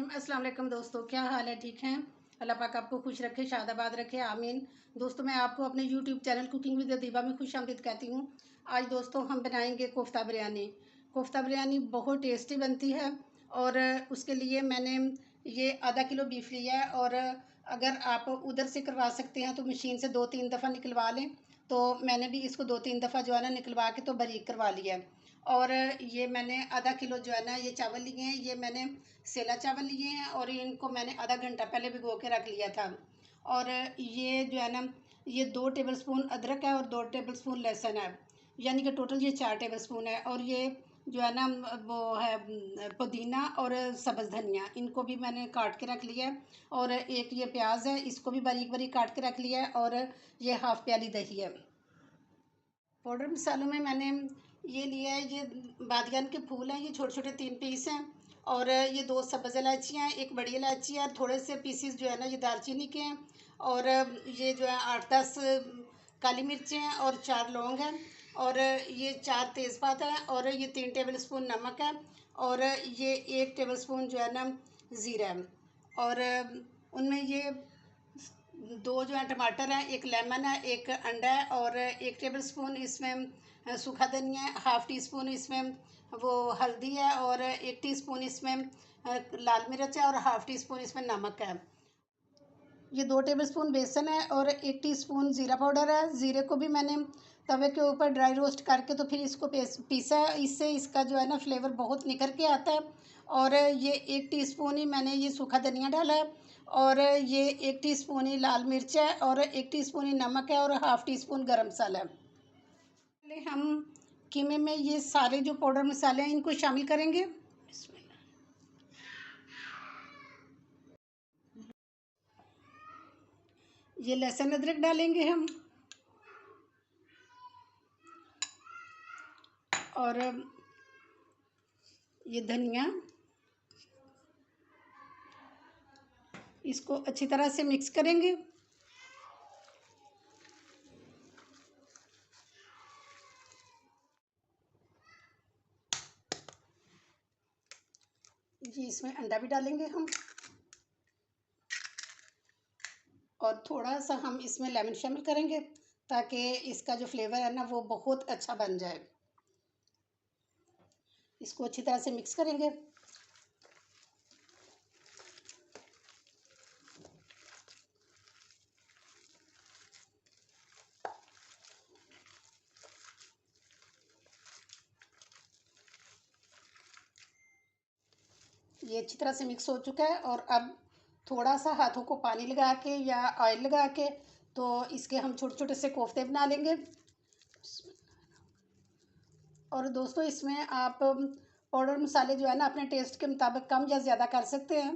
रहीम। अस्सलाम वालेकुम दोस्तों, क्या हाल है? ठीक हैं? अल्लाह पाक आपको खुश रखे, शादाबाद रखे, आमीन। दोस्तों, मैं आपको अपने यूट्यूब चैनल कुकिंग विद दीबा में खुश आमदीद कहती हूँ। आज दोस्तों हम बनाएंगे कोफ्ता बिरयानी। कोफ्ता बिरयानी बहुत टेस्टी बनती है और उसके लिए मैंने ये आधा किलो बीफ लिया है। और अगर आप उधर से करवा सकते हैं तो मशीन से 2-3 दफ़ा निकलवा लें। तो मैंने भी इसको 2-3 दफ़ा जो है ना निकलवा के तो बारीक करवा लिया है। और ये मैंने आधा किलो जो है ना ये चावल लिए हैं। ये मैंने सेला चावल लिए हैं और इनको मैंने आधा घंटा पहले भिगो के रख लिया था। और ये जो है ना ये 2 टेबलस्पून अदरक है और 2 टेबलस्पून लहसुन है, यानी कि टोटल ये 4 टेबलस्पून है। और ये जो है ना वो है पुदीना और सब्ज़ धनिया, इनको भी मैंने काट के रख लिया है। और एक ये प्याज है, इसको भी बारीक बारीक काट के रख लिया है। और ये हाफ़ प्याली दही है। पाउडर मसालों में मैंने ये लिया है, ये बादियान के फूल हैं, ये छोटे छोटे 3 पीस हैं। और ये 2 सब्ज़ इलायचियाँ हैं, 1 बड़ी इलायची है, थोड़े से पीसीस जो है ना ये दालचीनी के हैं। और ये जो है 8-10 काली मिर्चें हैं और 4 लौंग हैं। और ये 4 तेज़पात हैं और ये 3 टेबल स्पून नमक है। और ये 1 टेबल स्पून जो है ना ज़ीरा है। और उनमें ये 2 जो है टमाटर हैं, 1 लेमन है, 1 अंडा है। और 1 टेबल स्पून इसमें सूखा धनिया है, हाफ़ टी स्पून इसमें वो हल्दी है। और 1 टीस्पून इसमें लाल मिर्च है और हाफ़ टी स्पून इसमें नमक है। ये 2 टेबलस्पून बेसन है और 1 टीस्पून ज़ीरा पाउडर है। ज़ीरे को भी मैंने तवे के ऊपर ड्राई रोस्ट करके तो फिर इसको पीसा है। इससे इसका जो है ना फ्लेवर बहुत निखर के आता है। और ये 1 टीस्पून ही मैंने ये सूखा धनिया डाला है। और ये 1 टीस्पून ही लाल मिर्च है और 1 टीस्पून ही नमक है और हाफ़ टी स्पून गरम मसाला है। पहले हम कीमे में ये सारे जो पाउडर मसाले हैं इनको शामिल करेंगे। ये लहसुन अदरक डालेंगे हम। और ये धनिया, इसको अच्छी तरह से मिक्स करेंगे। जी, इसमें अंडा भी डालेंगे हम। और थोड़ा सा हम इसमें लेमन शामिल करेंगे ताकि इसका जो फ्लेवर है ना वो बहुत अच्छा बन जाए। इसको अच्छी तरह से मिक्स करेंगे। ये अच्छी तरह से मिक्स हो चुका है। और अब थोड़ा सा हाथों को पानी लगा के या ऑयल लगा के तो इसके हम छोटे छोटे से कोफ्ते बना लेंगे। और दोस्तों, इसमें आप पाउडर मसाले जो है ना अपने टेस्ट के मुताबिक कम या ज़्यादा कर सकते हैं।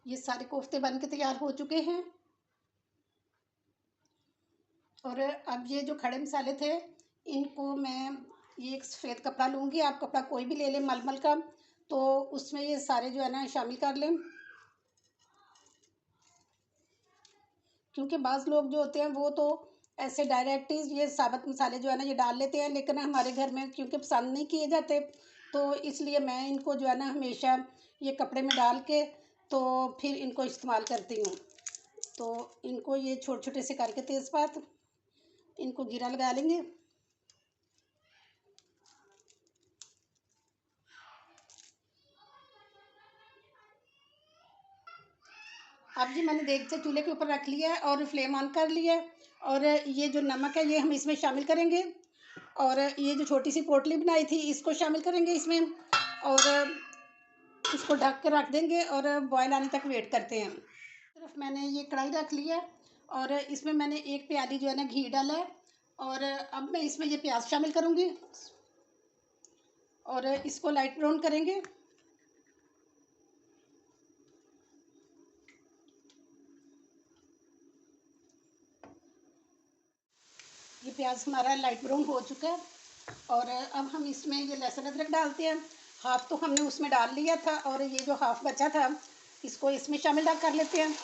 ये सारे कोफ्ते बन के तैयार हो चुके हैं। और अब ये जो खड़े मसाले थे इनको मैं ये एक सफ़ेद कपड़ा लूँगी, आप कपड़ा कोई भी ले लें मलमल का, तो उसमें ये सारे जो है ना शामिल कर लें। क्योंकि बाज़ लोग जो होते हैं वो तो ऐसे डायरेक्ट ही ये साबुत मसाले जो है ना ये डाल लेते हैं, लेकिन हमारे घर में क्योंकि पसंद नहीं किए जाते तो इसलिए मैं इनको जो है ना हमेशा ये कपड़े में डाल के तो फिर इनको इस्तेमाल करती हूँ। तो इनको ये छोटे छोटे से करके तेज़पात इनको जीरा लगा लेंगे। अब जी मैंने देख से चूल्हे के ऊपर रख लिया है और फ्लेम ऑन कर लिया है। और ये जो नमक है ये हम इसमें शामिल करेंगे। और ये जो छोटी सी पोटली बनाई थी इसको शामिल करेंगे इसमें। और इसको ढक के रख देंगे और बॉयल आने तक वेट करते हैं। सिर्फ मैंने ये कढ़ाई रख लिया है और इसमें मैंने 1 प्याली जो है ना घी डाला है। और अब मैं इसमें ये प्याज शामिल करूँगी और इसको लाइट ब्राउन करेंगे। ये प्याज हमारा लाइट ब्राउन हो चुका है। और अब हम इसमें ये लहसुन अदरक डालते हैं। हाफ़ तो हमने उसमें डाल लिया था और ये जो हाफ़ बचा था इसको इसमें शामिल कर लेते हैं।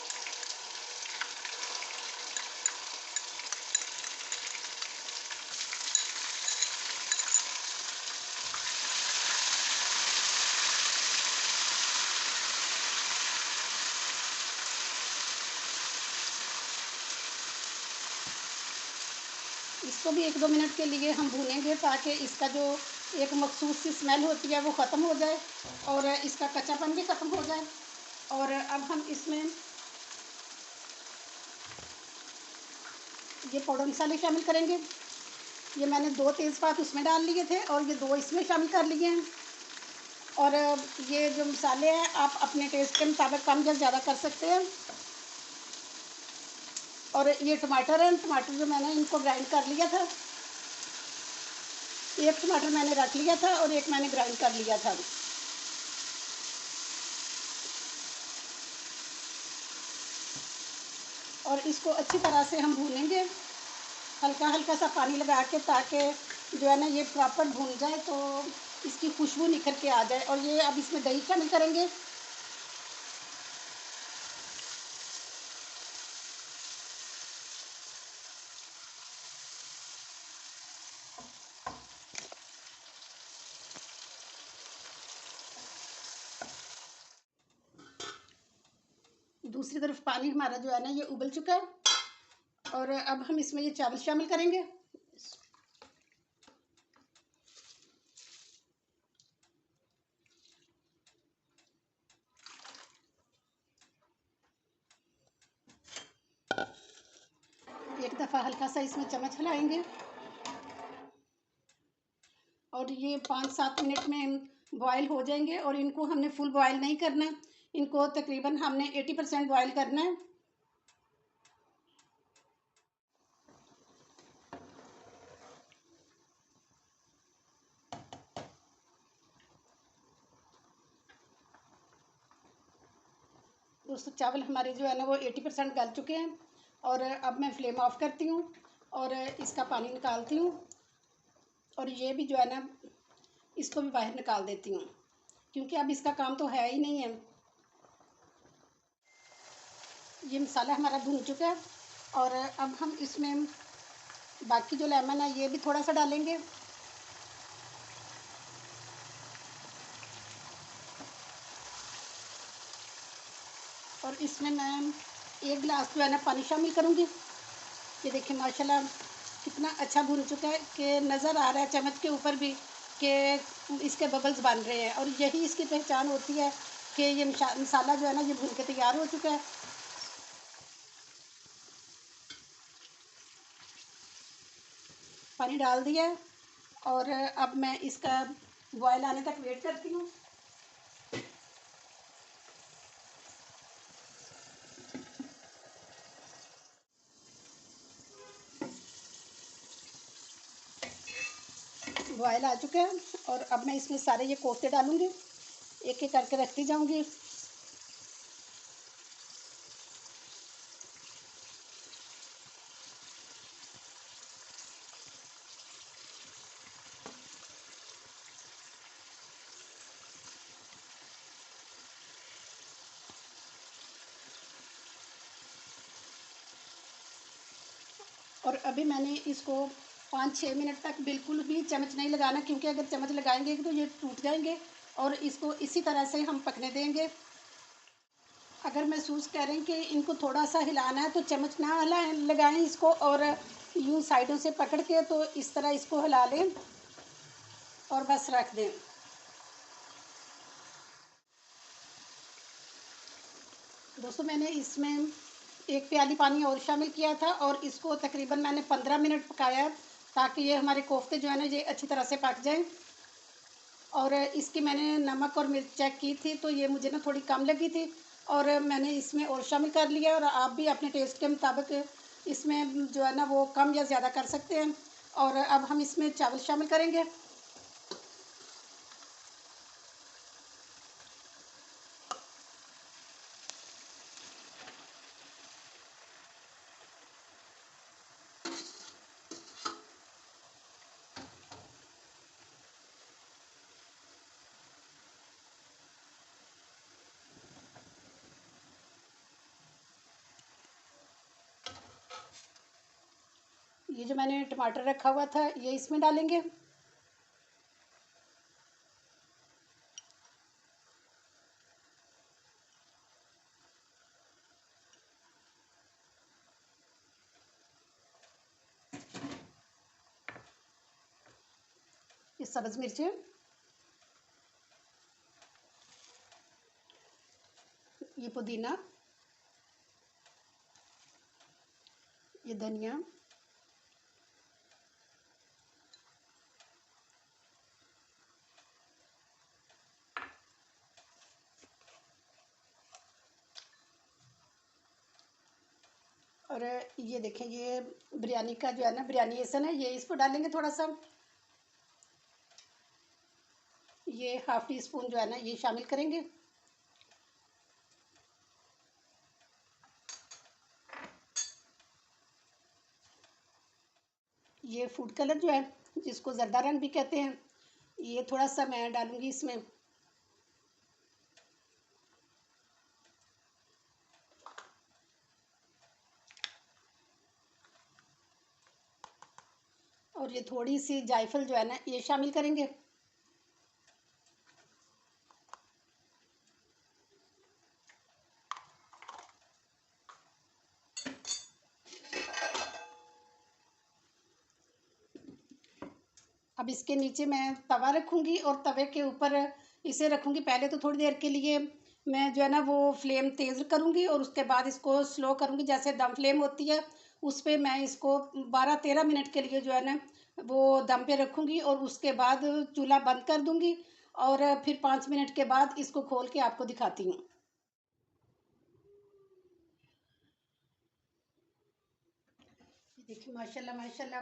इसको भी 1-2 मिनट के लिए हम भूनेंगे ताकि इसका जो एक मखसूस सी स्मेल होती है वो ख़त्म हो जाए और इसका कच्चापन भी ख़त्म हो जाए। और अब हम इसमें ये पाउडर मसाले शामिल करेंगे। ये मैंने 2 तेज़पात उसमें डाल लिए थे और ये 2 इसमें शामिल कर लिए हैं। और ये जो मसाले हैं आप अपने टेस्ट के मुताबिक कम या ज़्यादा कर सकते हैं। और ये टमाटर है, टमाटर जो मैंने इनको ग्राइंड कर लिया था, एक टमाटर मैंने रख लिया था और एक मैंने ग्राइंड कर लिया था। और इसको अच्छी तरह से हम भूनेंगे, हल्का हल्का सा पानी लगा के, ताकि जो है ना ये प्रॉपर भून जाए तो इसकी खुशबू निखर के आ जाए। और ये अब इसमें दही शामिल करेंगे। दूसरी तरफ पानी हमारा जो है ना ये उबल चुका है और अब हम इसमें ये चावल शामिल करेंगे। एक दफ़ा हल्का सा इसमें चम्मच हिलाएंगे और ये 5-7 मिनट में बॉयल हो जाएंगे। और इनको हमने फुल बॉयल नहीं करना, इनको तकरीबन हमने 80% बॉयल करना है। दोस्तों चावल हमारे जो है ना वो 80% गल चुके हैं और अब मैं फ्लेम ऑफ करती हूँ और इसका पानी निकालती हूँ। और ये भी जो है ना इसको भी बाहर निकाल देती हूँ, क्योंकि अब इसका काम तो है ही नहीं है। ये मसाला हमारा भून चुका है और अब हम इसमें बाकी जो लेमन है ये भी थोड़ा सा डालेंगे। और इसमें मैं 1 गिलास जो है ना पानी शामिल करूँगी। ये देखिए माशाल्लाह कितना अच्छा भून चुका है कि नज़र आ रहा है चम्मच के ऊपर भी कि इसके बबल्स बन रहे हैं। और यही इसकी पहचान होती है कि ये मसाला जो है ना ये भून के तैयार हो चुका है। पानी डाल दिया है और अब मैं इसका बॉयल आने तक वेट करती हूँ। बॉयल आ चुका है और अब मैं इसमें सारे ये कोफ्ते डालूँगी, एक एक करके रखती जाऊँगी। और अभी मैंने इसको 5-6 मिनट तक बिल्कुल भी चम्मच नहीं लगाना, क्योंकि अगर चम्मच लगाएंगे तो ये टूट जाएंगे। और इसको इसी तरह से हम पकने देंगे। अगर महसूस करें कि इनको थोड़ा सा हिलाना है तो चम्मच ना हिलाएं, लगाएं इसको और यूँ साइडों से पकड़ के तो इस तरह इसको हिला लें और बस रख दें। दोस्तों मैंने इसमें 1 प्याली पानी और शामिल किया था और इसको तकरीबन मैंने 15 मिनट पकाया, ताकि ये हमारे कोफ्ते जो है ना ये अच्छी तरह से पक जाएं। और इसकी मैंने नमक और मिर्च चेक की थी तो ये मुझे ना थोड़ी कम लगी थी और मैंने इसमें और शामिल कर लिया। और आप भी अपने टेस्ट के मुताबिक इसमें जो है ना वो कम या ज़्यादा कर सकते हैं। और अब हम इसमें चावल शामिल करेंगे। ये जो मैंने टमाटर रखा हुआ था ये इसमें डालेंगे। ये सब्ज़ मिर्चें, ये पुदीना, ये धनिया, और ये देखें, ये बिरयानी का जो है ना, बिरयानी एसन है, ये इसको डालेंगे थोड़ा सा। ये हाफ टी स्पून जो है ना, ये शामिल करेंगे। ये फूड कलर जो है, जिसको जर्दा रंग भी कहते हैं, ये थोड़ा सा मैं डालूंगी इसमें। और ये थोड़ी सी जायफल जो है ना, ये शामिल करेंगे। अब इसके नीचे मैं तवा रखूँगी और तवे के ऊपर इसे रखूँगी। पहले तो थोड़ी देर के लिए मैं जो है ना वो फ्लेम तेज़ करूँगी और उसके बाद इसको स्लो करूँगी। जैसे दम फ्लेम होती है उस पे मैं इसको 12-13 मिनट के लिए जो है ना वो दम पे रखूँगी और उसके बाद चूल्हा बंद कर दूँगी और फिर 5 मिनट के बाद इसको खोल के आपको दिखाती हूँ। देखिए माशाल्लाह माशाल्लाह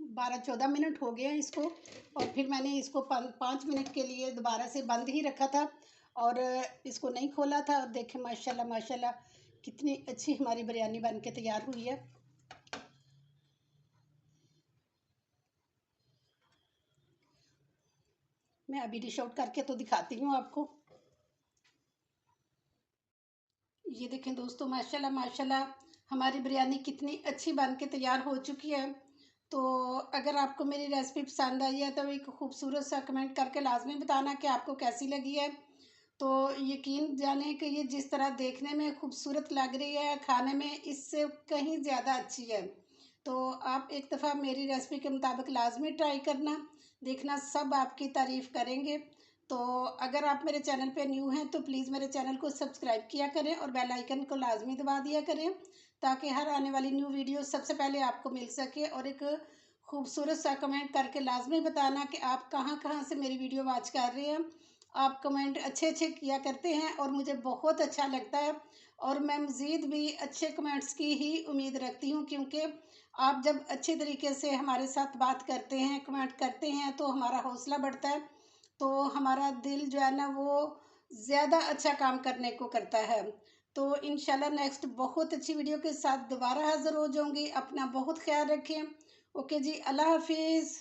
12-14 मिनट हो गए हैं इसको, और फिर मैंने इसको 5 मिनट के लिए दोबारा से बंद ही रखा था और इसको नहीं खोला था। और देखें माशाल्लाह माशाल्लाह कितनी अच्छी हमारी बिरयानी बन के तैयार हुई है। मैं अभी डिश आउट करके तो दिखाती हूँ आपको। ये देखें दोस्तों, माशाल्लाह माशाल्लाह हमारी बिरयानी कितनी अच्छी बन के तैयार हो चुकी है। तो अगर आपको मेरी रेसिपी पसंद आई है तो एक खूबसूरत सा कमेंट करके लाजमी बताना कि आपको कैसी लगी है। तो यकीन जाने कि ये जिस तरह देखने में खूबसूरत लग रही है, खाने में इससे कहीं ज़्यादा अच्छी है। तो आप एक दफ़ा मेरी रेसिपी के मुताबिक लाजमी ट्राई करना, देखना सब आपकी तारीफ़ करेंगे। तो अगर आप मेरे चैनल पे न्यू हैं तो प्लीज़ मेरे चैनल को सब्सक्राइब किया करें और बेल आइकन को लाजमी दबा दिया करें, ताकि हर आने वाली न्यू वीडियो सबसे पहले आपको मिल सके। और एक खूबसूरत सा कमेंट करके लाजमी बताना कि आप कहाँ कहाँ से मेरी वीडियो वॉच कर रहे हैं। आप कमेंट अच्छे अच्छे किया करते हैं और मुझे बहुत अच्छा लगता है, और मैं मज़ीद भी अच्छे कमेंट्स की ही उम्मीद रखती हूँ, क्योंकि आप जब अच्छे तरीके से हमारे साथ बात करते हैं, कमेंट करते हैं, तो हमारा हौसला बढ़ता है, तो हमारा दिल जो है ना वो ज़्यादा अच्छा काम करने को करता है। तो इंशाल्लाह नेक्स्ट बहुत अच्छी वीडियो के साथ दोबारा हाज़िर हो जाऊँगी। अपना बहुत ख्याल रखें। ओके जी, अल्लाह हाफिज़।